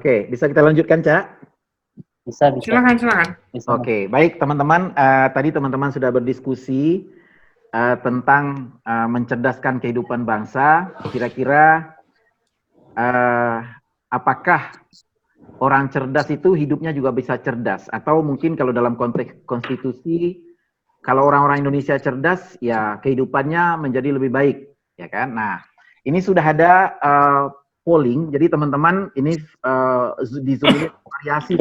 Oke, bisa kita lanjutkan, Cak? Bisa. Silakan. Oke, baik teman-teman. Tadi teman-teman sudah berdiskusi tentang mencerdaskan kehidupan bangsa. Kira-kira apakah orang cerdas itu hidupnya juga bisa cerdas? Atau mungkin kalau dalam konteks konstitusi, kalau orang-orang Indonesia cerdas, ya kehidupannya menjadi lebih baik, ya kan? Nah, ini sudah ada polling. Jadi teman-teman ini di Zoom ini variasi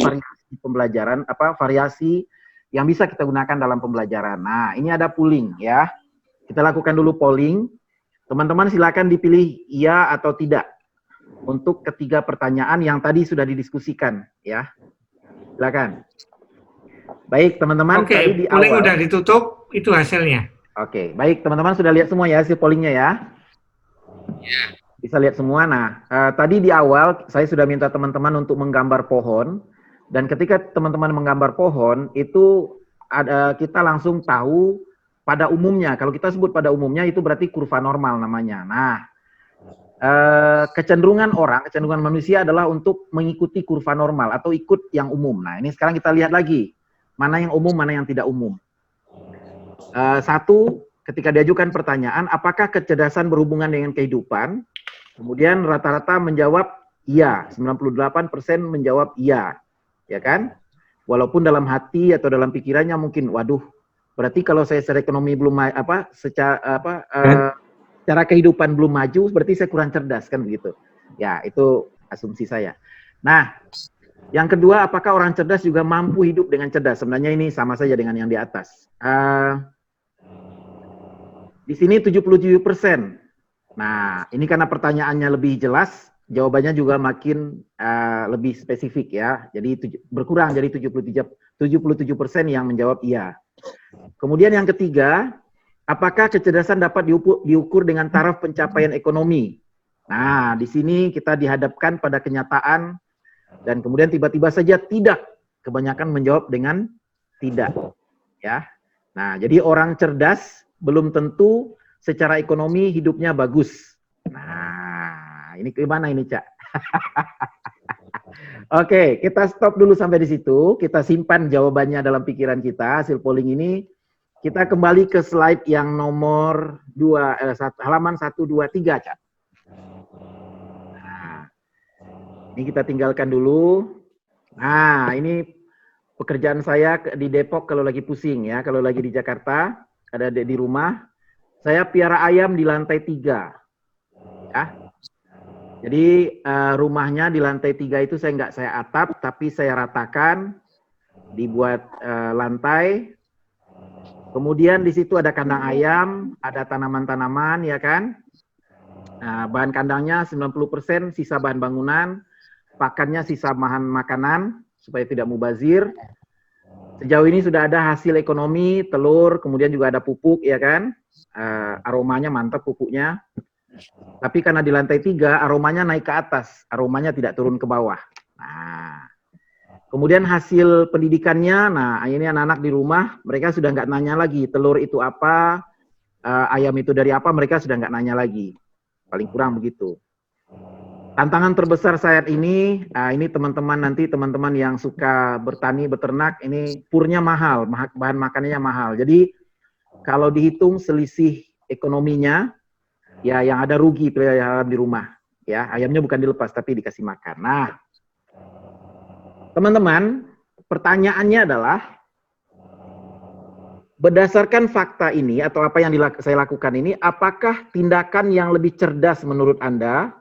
pembelajaran, variasi yang bisa kita gunakan dalam pembelajaran. Nah, ini ada polling ya. Kita lakukan dulu polling. Teman-teman silakan dipilih iya atau tidak untuk ketiga pertanyaan yang tadi sudah didiskusikan ya. Silakan. Baik, teman-teman, Oke, tadi di polling awal udah ditutup, itu hasilnya. Oke, baik teman-teman sudah lihat semua ya hasil pollingnya ya? Bisa lihat semua. Nah, tadi di awal saya sudah minta teman-teman untuk menggambar pohon, dan ketika teman-teman menggambar pohon itu kita langsung tahu pada umumnya. Kalau kita sebut pada umumnya itu berarti kurva normal namanya. Nah, kecenderungan manusia adalah untuk mengikuti kurva normal atau ikut yang umum. Nah, ini sekarang kita lihat lagi mana yang umum, mana yang tidak umum. Satu, ketika diajukan pertanyaan, apakah kecerdasan berhubungan dengan kehidupan? Kemudian rata-rata menjawab iya, 98% menjawab iya, ya kan? Walaupun dalam hati atau dalam pikirannya mungkin, waduh, berarti kalau saya secara ekonomi belum secara kehidupan belum maju, berarti saya kurang cerdas kan begitu? Ya, itu asumsi saya. Nah, yang kedua, apakah orang cerdas juga mampu hidup dengan cerdas? Sebenarnya ini sama saja dengan yang di atas. Di sini 77%. Nah, ini karena pertanyaannya lebih jelas, jawabannya juga makin lebih spesifik ya. Jadi berkurang jadi 77% yang menjawab iya. Kemudian yang ketiga, apakah kecerdasan dapat diukur dengan taraf pencapaian ekonomi? Nah, di sini kita dihadapkan pada kenyataan dan kemudian tiba-tiba saja tidak. Kebanyakan menjawab dengan tidak. Ya. Nah, jadi orang cerdas belum tentu secara ekonomi hidupnya bagus. Nah, ini gimana ini, Cak? Oke, kita stop dulu sampai di situ. Kita simpan jawabannya dalam pikiran kita, hasil polling ini. Kita kembali ke slide yang nomor 2, halaman 1, 2, 3, Cak. Nah, ini kita tinggalkan dulu. Nah, ini pekerjaan saya di Depok kalau lagi pusing ya. Kalau lagi di Jakarta, ada di rumah. Saya piara ayam di lantai 3. Ya. Jadi rumahnya di lantai 3 itu nggak saya atap, tapi saya ratakan, dibuat lantai. Kemudian di situ ada kandang ayam, ada tanaman-tanaman, ya kan? Nah, bahan kandangnya 90% sisa bahan bangunan, pakannya sisa bahan makanan, supaya tidak mubazir. Sejauh ini sudah ada hasil ekonomi, telur, kemudian juga ada pupuk, ya kan? Aromanya mantap pupuknya. Tapi karena di lantai 3, aromanya naik ke atas, aromanya tidak turun ke bawah. Nah, kemudian hasil pendidikannya, nah ini anak-anak di rumah, mereka sudah nggak nanya lagi, telur itu apa, ayam itu dari apa, mereka sudah nggak nanya lagi. Paling kurang begitu. Tantangan terbesar saat ini teman-teman yang suka bertani, beternak, ini purnya mahal, bahan makanannya mahal. Jadi kalau dihitung selisih ekonominya, ya yang ada rugi ayam di rumah. Ya, ayamnya bukan dilepas tapi dikasih makan. Nah, teman-teman, pertanyaannya adalah berdasarkan fakta ini atau apa yang saya lakukan ini, apakah tindakan yang lebih cerdas menurut Anda,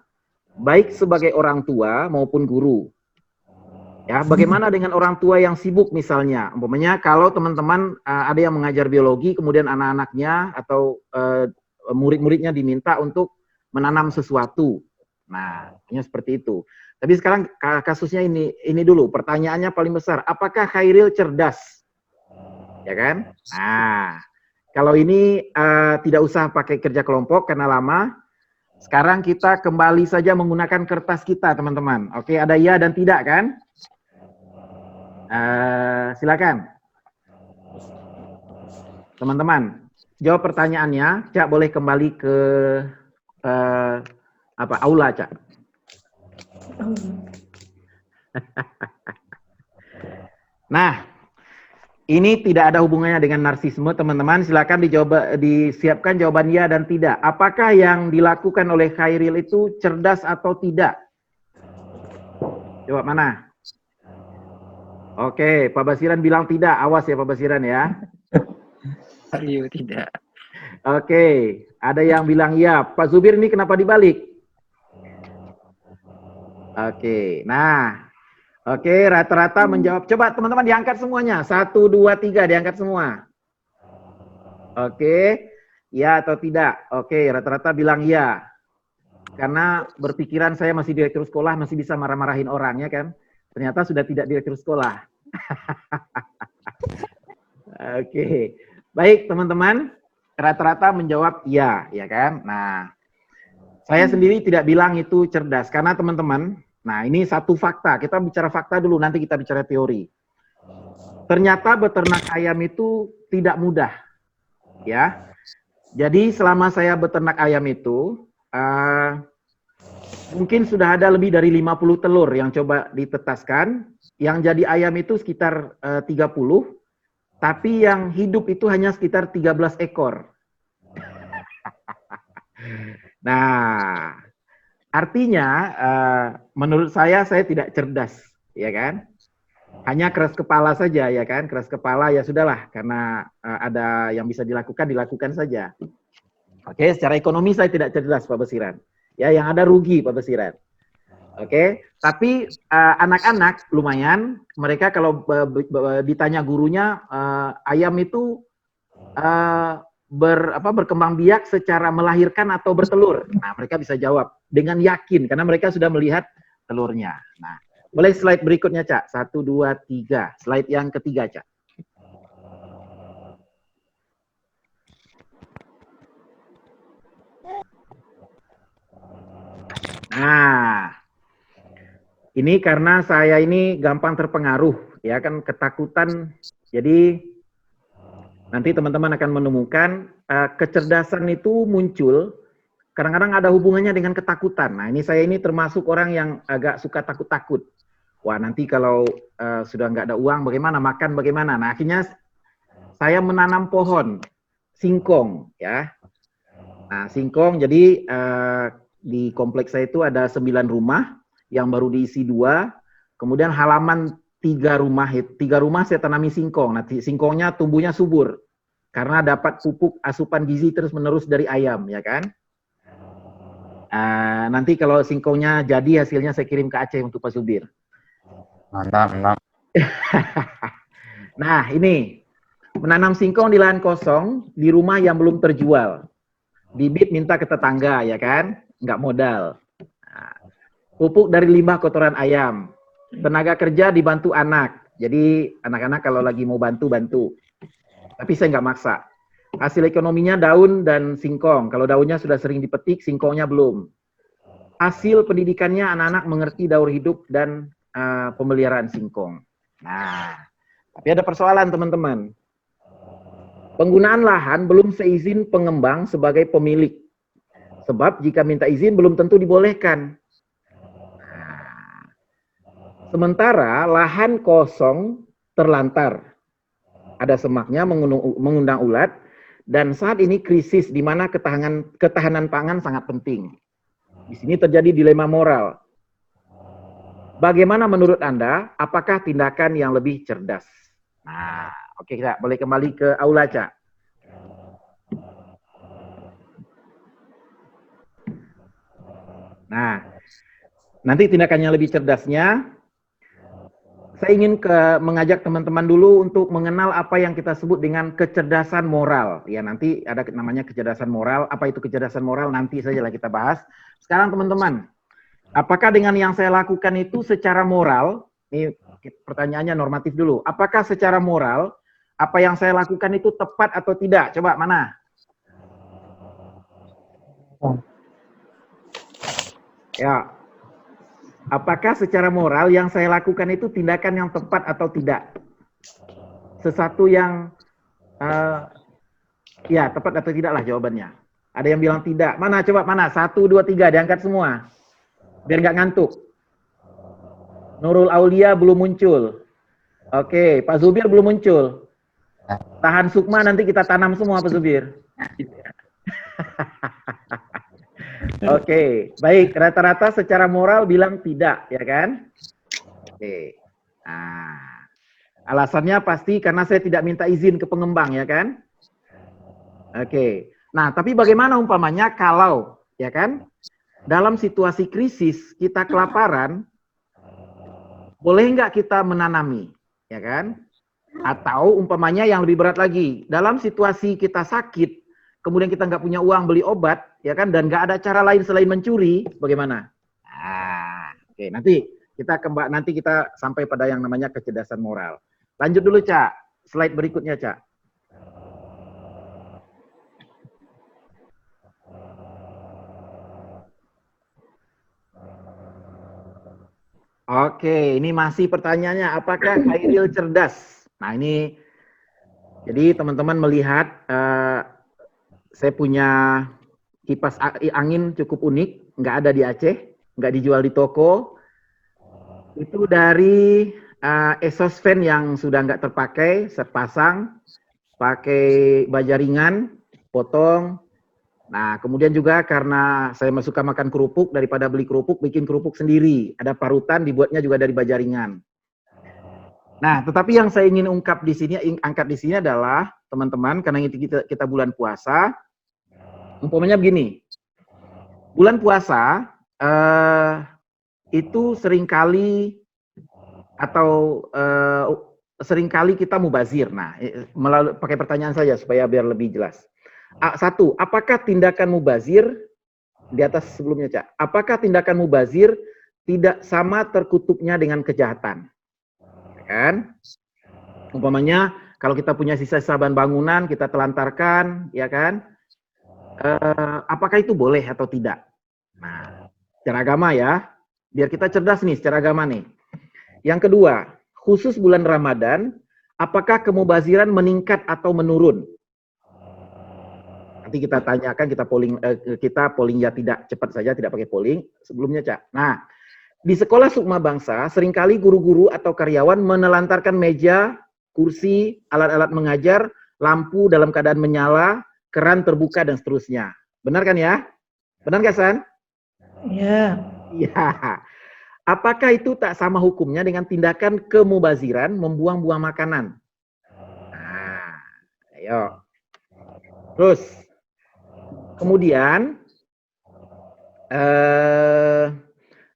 baik sebagai orang tua maupun guru? Ya, bagaimana dengan orang tua yang sibuk misalnya? Umpamanya kalau teman-teman ada yang mengajar biologi, kemudian anak-anaknya atau murid-muridnya diminta untuk menanam sesuatu. Nah, hanya seperti itu. Tapi sekarang kasusnya ini dulu, pertanyaannya paling besar, apakah Khairil cerdas? Ya kan? Nah, kalau ini tidak usah pakai kerja kelompok karena lama. Sekarang kita kembali saja menggunakan kertas kita, teman-teman. Oke, ada ya dan tidak kan? Silakan. Teman-teman, jawab pertanyaannya. Cak boleh kembali ke aula, Cak. Nah, ini tidak ada hubungannya dengan narsisme, teman-teman. Silakan disiapkan jawaban ya dan tidak. Apakah yang dilakukan oleh Khairil itu cerdas atau tidak? Jawab mana? Oke, Pak Basiran bilang tidak. Awas ya Pak Basiran ya. Ayo, tidak. Oke, ada yang bilang ya. Pak Zubir ini kenapa dibalik? Oke, nah. Oke, rata-rata menjawab. Coba teman-teman diangkat semuanya. 1, 2, 3 diangkat semua. Oke, ya atau tidak? Oke, rata-rata bilang ya. Karena berpikiran saya masih direktur sekolah, masih bisa marah-marahin orang, ya kan? Ternyata sudah tidak direktur sekolah. Oke, baik teman-teman. Rata-rata menjawab ya, ya kan? Nah, saya sendiri tidak bilang itu cerdas. Karena teman-teman, nah ini satu fakta. Kita bicara fakta dulu, nanti kita bicara teori. Ternyata beternak ayam itu tidak mudah. Ya, jadi selama saya beternak ayam itu, mungkin sudah ada lebih dari 50 telur yang coba ditetaskan. Yang jadi ayam itu sekitar 30, tapi yang hidup itu hanya sekitar 13 ekor. Nah, artinya menurut saya tidak cerdas, ya kan? Hanya keras kepala saja, ya kan? Keras kepala ya sudahlah, karena ada yang bisa dilakukan saja. Oke, secara ekonomi saya tidak cerdas, Pak Basiran. Ya, yang ada rugi, Pak Basiran. Oke, tapi anak-anak lumayan. Mereka kalau ditanya gurunya, ayam itu berkembang biak secara melahirkan atau bertelur. Nah, mereka bisa jawab dengan yakin karena mereka sudah melihat telurnya. Nah, boleh slide berikutnya, Cak. 1, 2, 3. Slide yang ketiga, Cak. Nah, ini karena saya ini gampang terpengaruh, ya kan, ketakutan. Jadi nanti teman-teman akan menemukan kecerdasan itu muncul kadang-kadang ada hubungannya dengan ketakutan. Nah, saya ini termasuk orang yang agak suka takut-takut. Wah, nanti kalau sudah nggak ada uang, bagaimana? Makan bagaimana? Nah, akhirnya saya menanam pohon singkong, ya. Nah, singkong, jadi di kompleks saya itu ada 9 rumah, yang baru diisi 2, kemudian halaman 3 rumah, 3 rumah saya tanami singkong. Nah, singkongnya tumbuhnya subur, karena dapat pupuk asupan gizi terus-menerus dari ayam, ya kan? Nanti kalau singkongnya jadi hasilnya saya kirim ke Aceh untuk Pak Subir. Mantap, mantap. Nah, ini menanam singkong di lahan kosong di rumah yang belum terjual. Bibit minta ke tetangga, ya kan? Nggak modal. Nah, pupuk dari limbah kotoran ayam. Tenaga kerja dibantu anak. Jadi anak-anak kalau lagi mau bantu. Tapi saya nggak maksa. Hasil ekonominya daun dan singkong. Kalau daunnya sudah sering dipetik, singkongnya belum. Hasil pendidikannya anak-anak mengerti daur hidup dan pemeliharaan singkong. Nah, tapi ada persoalan teman-teman. Penggunaan lahan belum seizin pengembang sebagai pemilik. Sebab jika minta izin belum tentu dibolehkan. Nah, sementara lahan kosong terlantar. Ada semaknya mengundang ulat. Dan saat ini krisis di mana ketahanan pangan sangat penting. Di sini terjadi dilema moral. Bagaimana menurut Anda? Apakah tindakan yang lebih cerdas? Nah, oke, kita boleh kembali ke aula, Cak. Nah, nanti tindakannya lebih cerdasnya, saya ingin mengajak teman-teman dulu untuk mengenal apa yang kita sebut dengan kecerdasan moral. Ya, nanti ada namanya kecerdasan moral. Apa itu kecerdasan moral? Nanti sajalah kita bahas. Sekarang teman-teman, apakah dengan yang saya lakukan itu secara moral? Ini pertanyaannya normatif dulu. Apakah secara moral, apa yang saya lakukan itu tepat atau tidak? Coba, mana? Ya. Apakah secara moral yang saya lakukan itu tindakan yang tepat atau tidak? Sesuatu yang ya tepat atau tidak lah jawabannya. Ada yang bilang tidak. Mana coba, mana? 1, 2, 3 diangkat semua. Biar nggak ngantuk. Nurul Aulia belum muncul. Oke, Pak Zubir belum muncul. Tahan Sukma nanti kita tanam semua Pak Zubir. Oke, baik. Rata-rata secara moral bilang tidak, ya kan? Oke. Nah, alasannya pasti karena saya tidak minta izin ke pengembang, ya kan? Oke. Nah, tapi bagaimana umpamanya kalau, ya kan? Dalam situasi krisis, kita kelaparan, boleh nggak kita menanami, ya kan? Atau umpamanya yang lebih berat lagi, dalam situasi kita sakit, kemudian kita nggak punya uang beli obat, ya kan? Dan nggak ada cara lain selain mencuri, bagaimana? Nah, oke, nanti kita sampai pada yang namanya kecerdasan moral. Lanjut dulu, Cak. Slide berikutnya, Cak. Oke, ini masih pertanyaannya, apakah Khairil cerdas? Nah, ini, jadi teman-teman melihat, saya punya kipas angin cukup unik, nggak ada di Aceh, nggak dijual di toko. Itu dari exhaust fan yang sudah nggak terpakai, sepasang, pakai baja ringan, potong. Nah, kemudian juga karena saya suka makan kerupuk, daripada beli kerupuk, bikin kerupuk sendiri. Ada parutan, dibuatnya juga dari baja ringan. Nah, tetapi yang saya ingin angkat di sini adalah, teman-teman, karena kita bulan puasa, umpamanya begini, bulan puasa itu seringkali kita mubazir. Nah, pakai pertanyaan saja supaya biar lebih jelas. Satu, apakah tindakan mubazir di atas sebelumnya, Cak? Apakah tindakan mubazir tidak sama terkutupnya dengan kejahatan? Ya kan? Umpamanya kalau kita punya sisa-sisa bahan bangunan kita telantarkan, ya kan? Apakah itu boleh atau tidak? Nah, secara agama ya, biar kita cerdas nih secara agama nih. Yang kedua, khusus bulan Ramadan, apakah kemubaziran meningkat atau menurun? Nanti kita tanyakan, kita polling ya tidak, cepat saja, tidak pakai polling. Sebelumnya, Cak. Nah, di sekolah Sukma Bangsa, seringkali guru-guru atau karyawan menelantarkan meja, kursi, alat-alat mengajar, lampu dalam keadaan menyala, keran terbuka, dan seterusnya. Benar kan ya? Benar nggak, San? Iya. Iya. Apakah itu tak sama hukumnya dengan tindakan kemubaziran membuang-buang makanan? Nah, ayo. Terus, kemudian,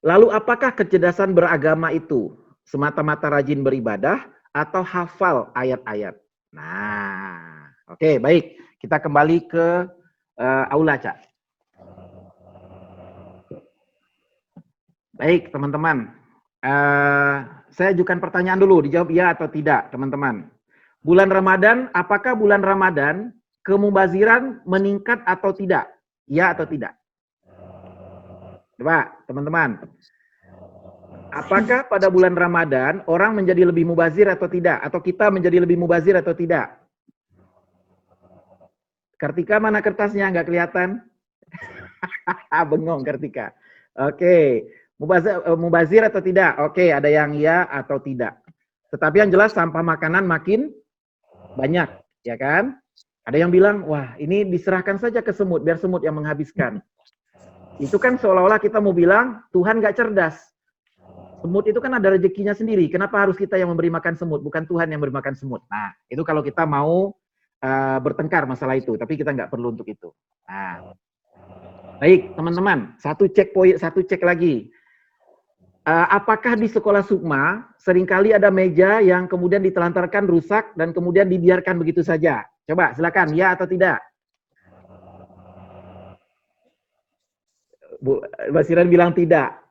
lalu apakah kecerdasan beragama itu semata-mata rajin beribadah atau hafal ayat-ayat? Nah, oke, baik. Kita kembali ke aula, Cak. Baik, teman-teman. Saya ajukan pertanyaan dulu, dijawab ya atau tidak, teman-teman. Bulan Ramadan, apakah bulan Ramadan kemubaziran meningkat atau tidak? Ya atau tidak? Coba, teman-teman. Apakah pada bulan Ramadan orang menjadi lebih mubazir atau tidak? Atau kita menjadi lebih mubazir atau tidak? Kartika, mana kertasnya? Nggak kelihatan? Bengong, Kartika. Oke. Mubazir atau tidak? Oke, ada yang ya atau tidak. Tetapi yang jelas sampah makanan makin banyak, ya kan? Ada yang bilang, wah ini diserahkan saja ke semut, biar semut yang menghabiskan. Itu kan seolah-olah kita mau bilang, Tuhan gak cerdas. Semut itu kan ada rezekinya sendiri. Kenapa harus kita yang memberi makan semut, bukan Tuhan yang memberi makan semut? Nah, itu kalau kita mau bertengkar masalah itu, tapi kita nggak perlu untuk itu. Nah, baik teman-teman, satu cek lagi. Apakah di sekolah Sukma seringkali ada meja yang kemudian ditelantarkan rusak dan kemudian dibiarkan begitu saja? Coba silakan, ya atau tidak? Bu Basiran bilang tidak.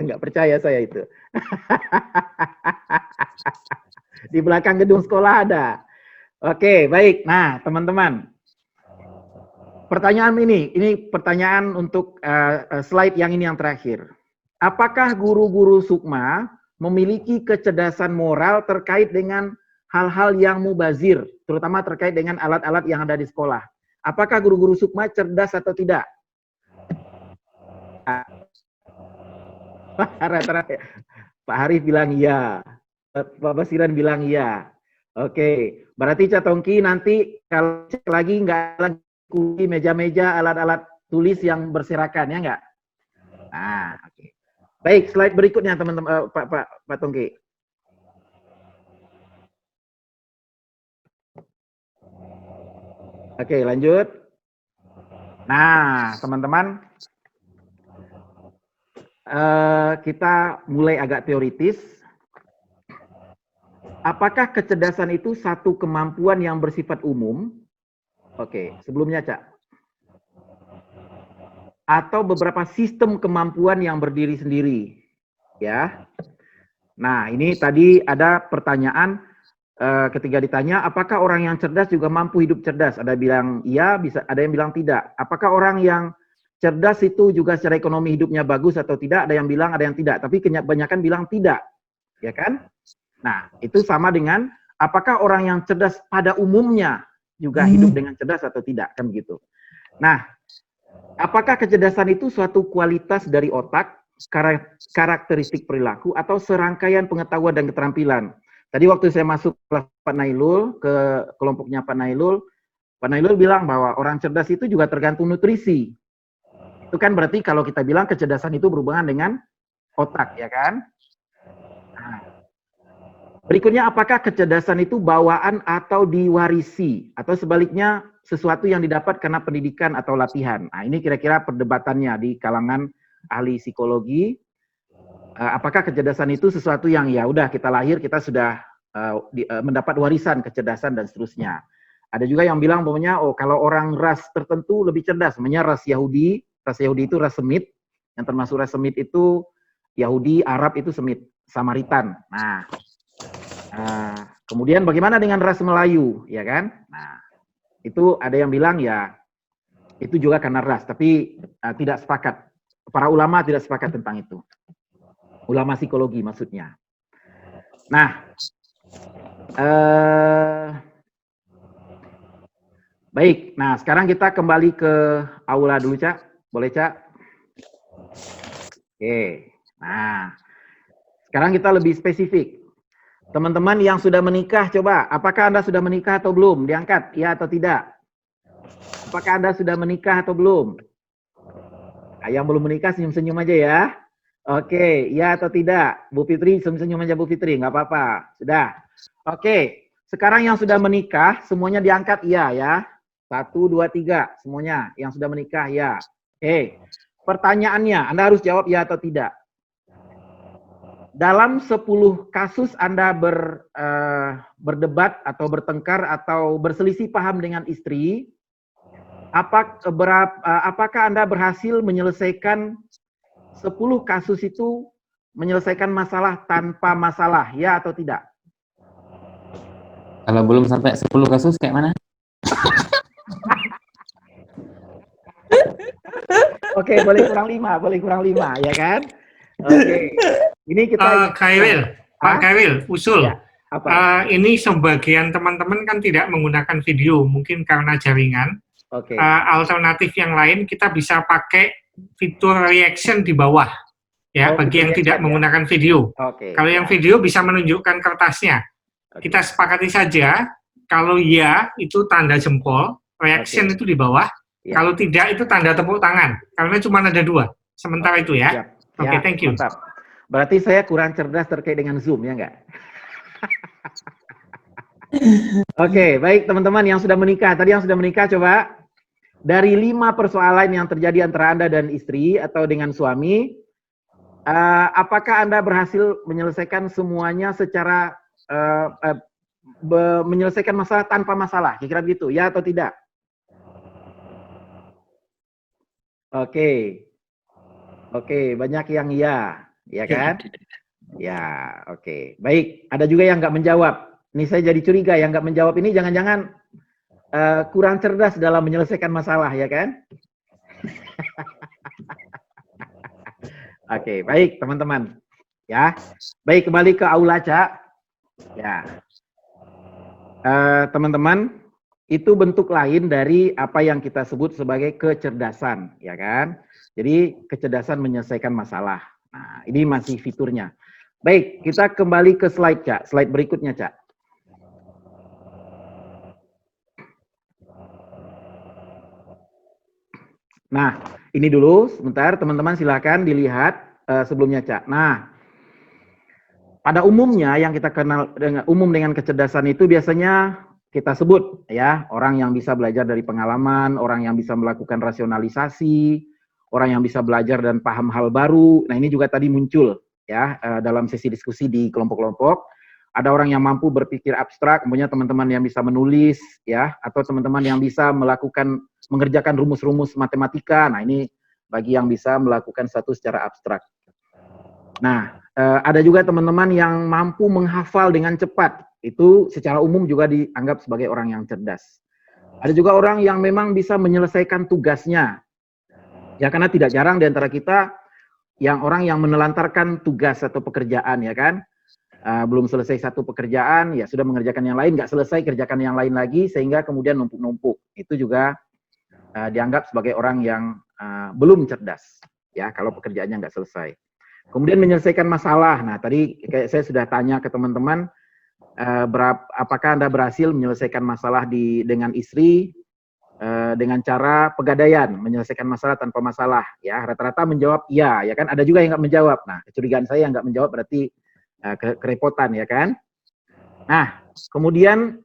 Nggak percaya saya itu. Di belakang gedung sekolah ada. Oke, baik. Nah, teman-teman. Pertanyaan ini pertanyaan untuk slide yang ini yang terakhir. Apakah guru-guru Sukma memiliki kecerdasan moral terkait dengan hal-hal yang mubazir, terutama terkait dengan alat-alat yang ada di sekolah? Apakah guru-guru Sukma cerdas atau tidak? Pak Harif bilang iya. Pak Basiran bilang iya. Oke, berarti Cak Tongki nanti kalau cek lagi nggak lagi meja-meja alat-alat tulis yang berserakan, ya nggak? Nah, oke. Baik, slide berikutnya teman-teman, Pak Tongki. Oke, lanjut. Nah, teman-teman, kita mulai agak teoritis. Apakah kecerdasan itu satu kemampuan yang bersifat umum? Oke, sebelumnya, Cak. Atau beberapa sistem kemampuan yang berdiri sendiri, ya. Nah, ini tadi ada pertanyaan ketika ditanya, apakah orang yang cerdas juga mampu hidup cerdas? Ada bilang iya, ada yang bilang tidak. Apakah orang yang cerdas itu juga secara ekonomi hidupnya bagus atau tidak? Ada yang bilang, ada yang tidak. Tapi kebanyakan bilang tidak, ya kan? Nah, itu sama dengan apakah orang yang cerdas pada umumnya juga hidup dengan cerdas atau tidak, kan begitu. Nah, apakah kecerdasan itu suatu kualitas dari otak, karakteristik perilaku, atau serangkaian pengetahuan dan keterampilan? Tadi waktu saya masuk kelas Pak Nailul, ke kelompoknya Pak Nailul bilang bahwa orang cerdas itu juga tergantung nutrisi. Itu kan berarti kalau kita bilang kecerdasan itu berhubungan dengan otak, ya kan? Nah, berikutnya, apakah kecerdasan itu bawaan atau diwarisi? Atau sebaliknya, sesuatu yang didapat karena pendidikan atau latihan? Nah, ini kira-kira perdebatannya di kalangan ahli psikologi. Apakah kecerdasan itu sesuatu yang ya udah kita lahir, kita sudah mendapat warisan kecerdasan dan seterusnya. Ada juga yang bilang bahwanya, oh kalau orang ras tertentu lebih cerdas, namanya ras Yahudi itu ras Semit, yang termasuk ras Semit itu Yahudi, Arab itu Semit, Samaritan. Nah, kemudian bagaimana dengan ras Melayu, ya kan? Nah, itu ada yang bilang ya itu juga karena ras, tapi tidak sepakat. Para ulama tidak sepakat tentang itu. Ulama psikologi maksudnya. Nah, baik. Nah, sekarang kita kembali ke aula dulu, Cak. Boleh, Cak? Oke. Nah, sekarang kita lebih spesifik. Teman-teman yang sudah menikah, coba. Apakah Anda sudah menikah atau belum? Diangkat, ya atau tidak? Apakah Anda sudah menikah atau belum? Yang belum menikah, senyum-senyum aja ya. Oke, ya atau tidak? Bu Fitri, senyum-senyum aja Bu Fitri, nggak apa-apa. Sudah. Oke, sekarang yang sudah menikah, semuanya diangkat iya ya. 1, 2, 3, semuanya. Yang sudah menikah, ya. Oke, pertanyaannya, Anda harus jawab ya atau tidak. Dalam 10 kasus Anda berdebat atau bertengkar atau berselisih paham dengan istri, apakah Anda berhasil menyelesaikan 10 kasus itu, menyelesaikan masalah tanpa masalah, ya atau tidak? Kalau belum sampai 10 kasus kayak mana? Oke, boleh kurang 5, ya kan? Oke. Ini kita Pak Kairil, usul. Ya, apa? Ini sebagian teman-teman kan tidak menggunakan video, mungkin karena jaringan. Oke. Alternatif yang lain kita bisa pakai fitur reaction di bawah, ya, bagi yang tidak menggunakan video. Kalau yang video bisa menunjukkan kertasnya. Kita sepakati saja, kalau ya itu tanda jempol, reaction itu di bawah. Kalau tidak itu tanda tepuk tangan, karena cuma ada 2. Sementara itu ya. Oke, thank you. Mantap. Berarti saya kurang cerdas terkait dengan Zoom, ya enggak? Oke, baik teman-teman yang sudah menikah. Tadi yang sudah menikah coba. Dari 5 persoalan yang terjadi antara Anda dan istri atau dengan suami, apakah Anda berhasil menyelesaikan semuanya secara menyelesaikan masalah tanpa masalah? Kira-kira begitu, ya atau tidak? Oke. Oke, banyak yang iya, ya kan? Ya, oke. Baik, ada juga yang nggak menjawab. Ini saya jadi curiga, yang nggak menjawab ini jangan-jangan kurang cerdas dalam menyelesaikan masalah, ya kan? Oke, baik teman-teman. Ya, baik kembali ke aula, Cak. Ya, teman-teman, itu bentuk lain dari apa yang kita sebut sebagai kecerdasan, ya kan? Jadi kecerdasan menyelesaikan masalah. Nah, ini masih fiturnya. Baik, kita kembali ke slide, Cak. Slide berikutnya, Cak. Nah, ini dulu sebentar, teman-teman silakan dilihat sebelumnya, Cak. Nah, pada umumnya yang kita kenal dengan kecerdasan itu biasanya kita sebut ya, orang yang bisa belajar dari pengalaman, orang yang bisa melakukan rasionalisasi, orang yang bisa belajar dan paham hal baru. Nah, ini juga tadi muncul ya dalam sesi diskusi di kelompok-kelompok. Ada orang yang mampu berpikir abstrak, kemudian teman-teman yang bisa menulis ya, atau teman-teman yang bisa mengerjakan rumus-rumus matematika. Nah, ini bagi yang bisa melakukan satu secara abstrak. Nah, ada juga teman-teman yang mampu menghafal dengan cepat. Itu secara umum juga dianggap sebagai orang yang cerdas. Ada juga orang yang memang bisa menyelesaikan tugasnya. Ya, karena tidak jarang di antara kita orang yang menelantarkan tugas atau pekerjaan, ya kan? Belum selesai satu pekerjaan, ya sudah mengerjakan yang lain, nggak selesai, kerjakan yang lain lagi, sehingga kemudian numpuk-numpuk. Itu juga dianggap sebagai orang yang belum cerdas, ya, kalau pekerjaannya nggak selesai. Kemudian menyelesaikan masalah. Nah, tadi kayak saya sudah tanya ke teman-teman, apakah Anda berhasil menyelesaikan masalah dengan istri dengan cara pegadaian, menyelesaikan masalah tanpa masalah, ya. Rata-rata menjawab iya, ya kan. Ada juga yang nggak menjawab. Nah, kecurigaan saya yang nggak menjawab berarti kerepotan, ya kan. Nah, kemudian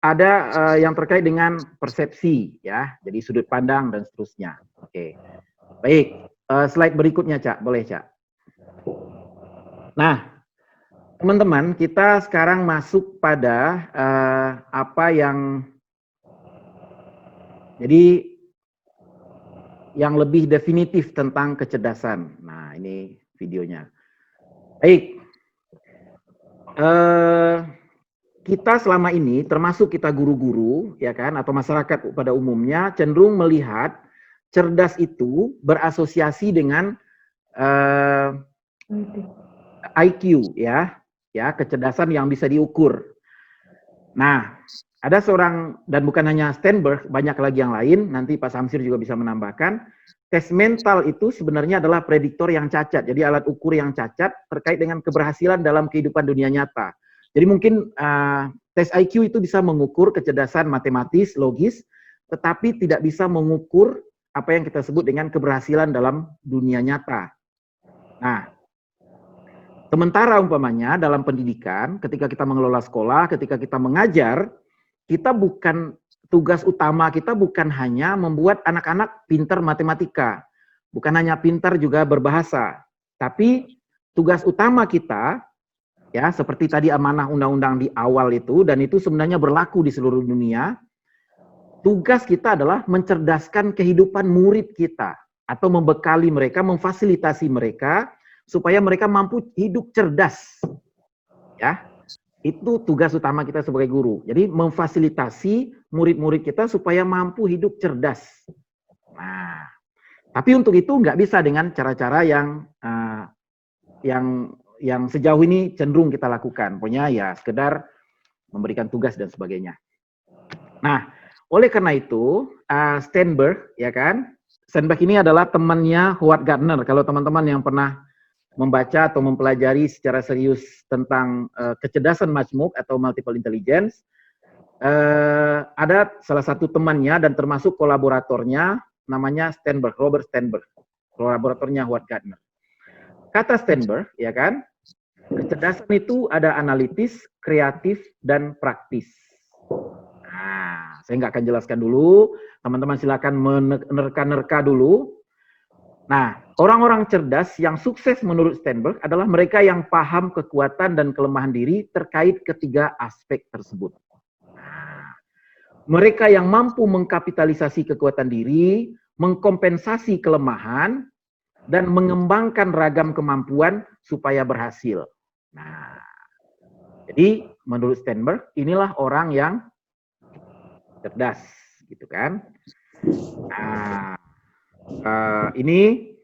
ada yang terkait dengan persepsi, ya, jadi sudut pandang dan seterusnya. Oke, baik. Slide berikutnya, Cak, boleh, Cak. Nah, teman-teman, kita sekarang masuk pada apa yang jadi yang lebih definitif tentang kecerdasan. Nah, ini videonya. Baik. Kita selama ini, termasuk kita guru-guru, ya kan, atau masyarakat pada umumnya, cenderung melihat cerdas itu berasosiasi dengan IQ, ya, kecerdasan yang bisa diukur. Nah, ada seorang, dan bukan hanya Sternberg, banyak lagi yang lain, nanti Pak Samsir juga bisa menambahkan, tes mental itu sebenarnya adalah prediktor yang cacat, jadi alat ukur yang cacat terkait dengan keberhasilan dalam kehidupan dunia nyata. Jadi mungkin tes IQ itu bisa mengukur kecerdasan matematis, logis, tetapi tidak bisa mengukur apa yang kita sebut dengan keberhasilan dalam dunia nyata. Nah, sementara umpamanya dalam pendidikan, ketika kita mengelola sekolah, ketika kita mengajar, kita bukan, tugas utama kita bukan hanya membuat anak-anak pintar matematika, bukan hanya pintar juga berbahasa, tapi tugas utama kita, ya, seperti tadi amanah undang-undang di awal itu, dan itu sebenarnya berlaku di seluruh dunia, tugas kita adalah mencerdaskan kehidupan murid kita, atau membekali mereka, memfasilitasi mereka, supaya mereka mampu hidup cerdas. Ya, itu tugas utama kita sebagai guru. Jadi memfasilitasi murid-murid kita supaya mampu hidup cerdas. Nah, tapi untuk itu nggak bisa dengan cara-cara yang sejauh ini cenderung kita lakukan. Pokoknya ya sekedar memberikan tugas dan sebagainya. Nah, oleh karena itu, Sternberg, ya kan, Sternberg ini adalah temannya Howard Gardner. Kalau teman-teman yang pernah membaca atau mempelajari secara serius tentang kecerdasan majmuk atau multiple intelligence, ada salah satu temannya dan termasuk kolaboratornya, namanya Sternberg, Robert Sternberg, kolaboratornya Howard Gardner. Kata Sternberg, ya kan, kecerdasan itu ada analitis, kreatif, dan praktis. Nah, saya nggak akan jelaskan dulu, teman-teman silakan menerka-nerka dulu. Nah, orang-orang cerdas yang sukses menurut Sternberg adalah mereka yang paham kekuatan dan kelemahan diri terkait ketiga aspek tersebut. Nah, mereka yang mampu mengkapitalisasi kekuatan diri, mengkompensasi kelemahan, dan mengembangkan ragam kemampuan supaya berhasil. Nah, jadi menurut Sternberg inilah orang yang cerdas, gitu kan? Nah, ini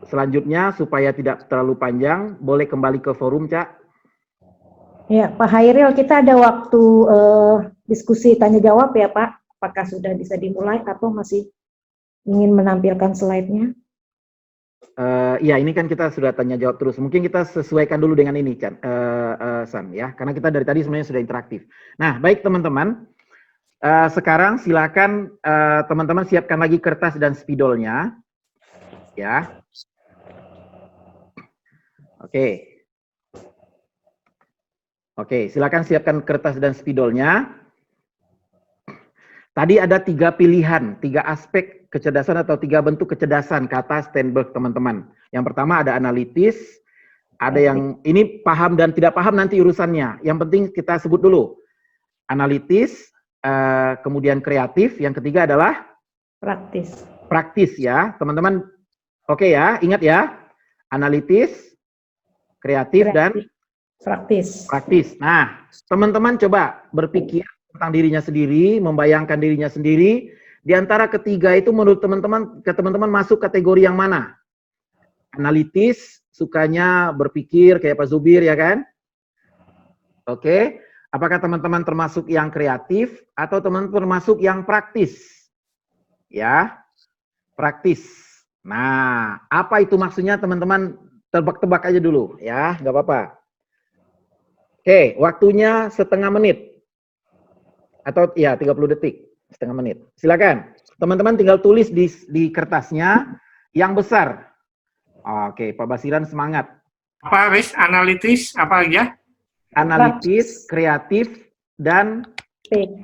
selanjutnya supaya tidak terlalu panjang, boleh kembali ke forum, Cak. Ya, Pak Hairil, kita ada waktu diskusi tanya jawab ya, Pak. Apakah sudah bisa dimulai atau masih ingin menampilkan slide-nya. Ya, ini kan kita sudah tanya jawab terus. Mungkin kita sesuaikan dulu dengan ini, Chan, San, ya, karena kita dari tadi sebenarnya sudah interaktif. Nah, baik teman-teman, sekarang silakan teman-teman siapkan lagi kertas dan spidolnya, ya. Oke, silakan siapkan kertas dan spidolnya. Tadi ada 3 pilihan, 3 aspek kecerdasan atau 3 bentuk kecerdasan kata Steinberg, teman-teman. Yang pertama ada analitis, ada yang ini paham dan tidak paham nanti urusannya. Yang penting kita sebut dulu. Analitis, kemudian kreatif, yang ketiga adalah Praktis. Praktis ya, teman-teman. Oke ya, ingat ya. Analitis, kreatif, dan praktis. Nah, teman-teman coba berpikir tentang dirinya sendiri, membayangkan dirinya sendiri. Di antara ketiga itu menurut teman-teman masuk kategori yang mana? Analitis, sukanya berpikir kayak Pak Zubir ya kan? Oke. Apakah teman-teman termasuk yang kreatif atau teman-teman termasuk yang praktis? Ya, praktis. Nah, apa itu maksudnya teman-teman? Tebak-tebak aja dulu ya, nggak apa-apa. Oke, waktunya setengah menit. Atau ya 30 detik, setengah menit. Silakan. Teman-teman tinggal tulis di kertasnya yang besar. Oke, Pak Basiran semangat. Apa, Riz? Analitis, apa ya? Analitis, kreatif, dan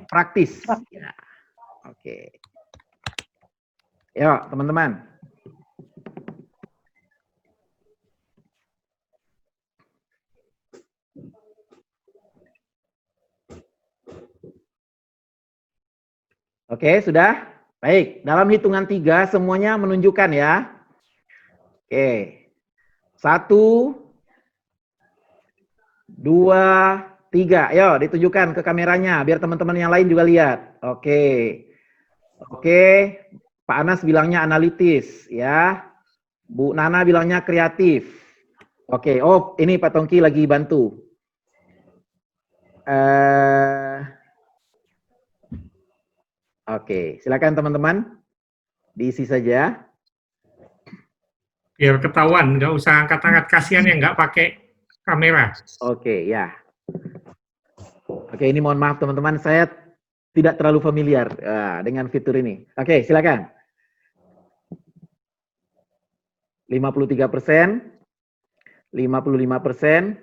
praktis. Ya. Oke. Yuk, teman-teman. Oke, sudah? Baik, dalam hitungan 3 semuanya menunjukkan ya. Oke. 1, 2, 3. Ayo, ditunjukkan ke kameranya biar teman-teman yang lain juga lihat. Oke. Oke, Pak Anas bilangnya analitis ya. Bu Nana bilangnya kreatif. Oke, oh ini Pak Tongki lagi bantu. Oke, silakan teman-teman, diisi saja. Biar ketahuan, nggak usah angkat-angkat, kasihan yang nggak pakai kamera. Oke, ya. Oke, ini mohon maaf teman-teman, saya tidak terlalu familiar dengan fitur ini. Oke, silakan. 53%, 55%.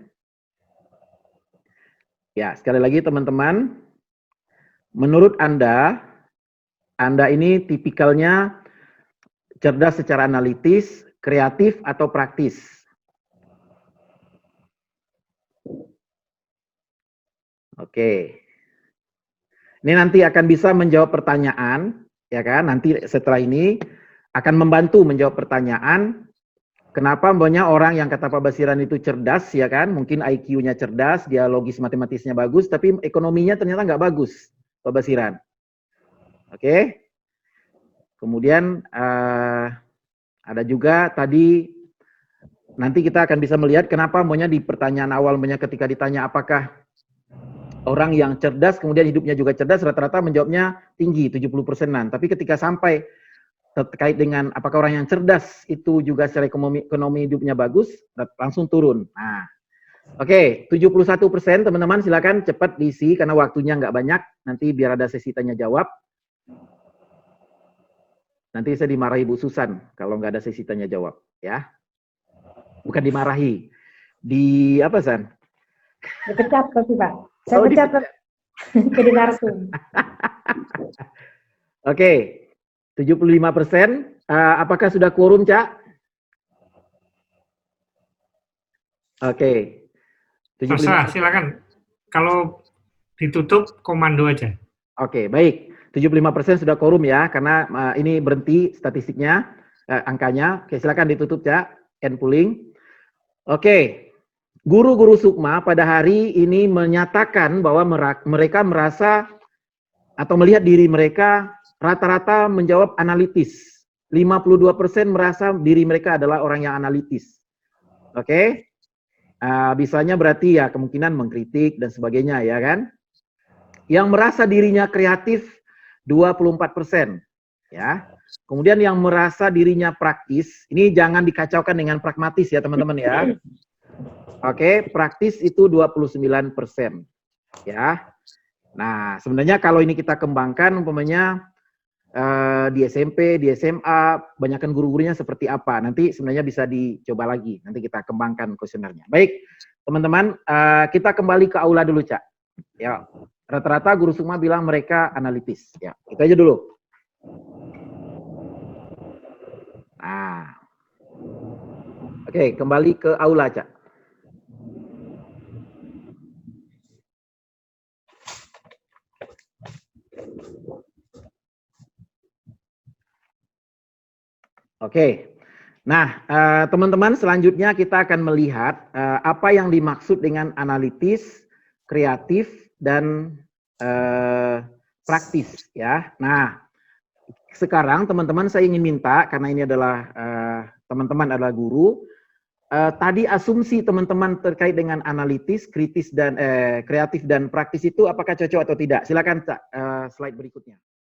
Ya, sekali lagi teman-teman, menurut Anda ini tipikalnya cerdas secara analitis, kreatif, atau praktis? Oke. Ini nanti akan bisa menjawab pertanyaan, ya kan? Nanti setelah ini akan membantu menjawab pertanyaan. Kenapa banyak orang yang kata Pak Basiran itu cerdas, ya kan? Mungkin IQ-nya cerdas, dia logis matematisnya bagus, tapi ekonominya ternyata nggak bagus, Pak Basiran. Oke. Kemudian ada juga tadi nanti kita akan bisa melihat kenapa maunya di pertanyaan awal ketika ditanya apakah orang yang cerdas kemudian hidupnya juga cerdas, rata-rata menjawabnya tinggi 70%-an. Tapi ketika sampai terkait dengan apakah orang yang cerdas itu juga secara ekonomi hidupnya bagus, langsung turun. Nah, oke, 71% teman-teman silakan cepat diisi karena waktunya nggak banyak. Nanti biar ada sesi tanya jawab. Nanti saya dimarahi Bu Susan kalau nggak ada sesi tanya jawab, ya. Bukan dimarahi, di apa San? Dipecat pasti Pak. Saya pecat jadi narsum. Oke, 75%. Apakah sudah quorum, Cak? Oke. Terserah, silakan. Kalau ditutup, komando aja. Oke, baik. 75% sudah quorum ya, karena ini berhenti statistiknya, angkanya. Oke, silakan ditutup, Cak. End polling. Oke. Guru-guru Sukma pada hari ini menyatakan bahwa mereka merasa atau melihat diri mereka rata-rata menjawab analitis. 52% merasa diri mereka adalah orang yang analitis. Oke. Bisanya berarti ya kemungkinan mengkritik dan sebagainya ya kan. Yang merasa dirinya kreatif 24%. Ya. Kemudian yang merasa dirinya praktis, ini jangan dikacaukan dengan pragmatis ya teman-teman ya. Oke, praktis itu 29%. Ya. Nah, sebenarnya kalau ini kita kembangkan umpamanya di SMP, di SMA, banyakkan guru-gurunya seperti apa. Nanti sebenarnya bisa dicoba lagi. Nanti kita kembangkan kuesionernya. Baik, teman-teman, kita kembali ke aula dulu, Cak. Ya, rata-rata guru semua bilang mereka analitis. Ya, itu aja dulu. Nah, oke, kembali ke aula, Cak. Oke, nah teman-teman selanjutnya kita akan melihat apa yang dimaksud dengan analitis, kreatif, dan praktis ya. Nah, sekarang teman-teman saya ingin minta, karena ini adalah teman-teman adalah guru, tadi asumsi teman-teman terkait dengan analitis, kritis dan kreatif dan praktis itu apakah cocok atau tidak? Silakan slide berikutnya.